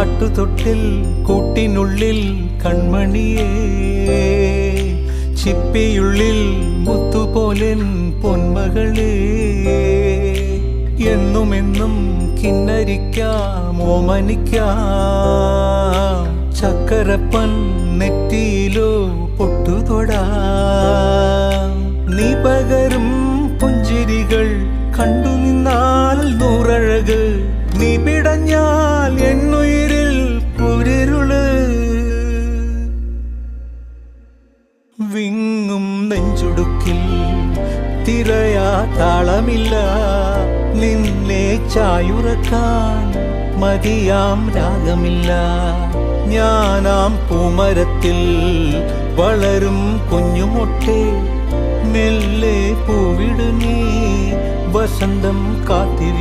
ആട്ടുതൊട്ടിൽ കൂട്ടിനുള്ളിൽ കൺമണിയേ, ചിപ്പിയുള്ളിൽ മുത്തുപോലെൻ പൊന്മകളേ, എന്നുമെന്നും കിന്നരിക്കാം ഓമനിക്കാം, ചക്കരപ്പൻ നെറ്റിയിലോ പൊട്ടുതൊടാം. നീ പകരും പുഞ്ചിരികൾ കണ്ടു നിന്നാൽ നൂറഴക്, നീ പിടഞ്ഞാൽ എന്നുയിരിൽ കുരിരുള്. വിങ്ങും നെഞ്ചുടുക്കിൽ തിരയാ താളമില്ല, നിന്നെ ചായുറക്കാൻ മതിയാം രാഗമില്ല. ഞാനാം പൂമരത്തിൽ വളരും കുഞ്ഞുമൊട്ടേ, മെല്ലെ പൂവിടു നീ വസന്തം കാത്തിരി.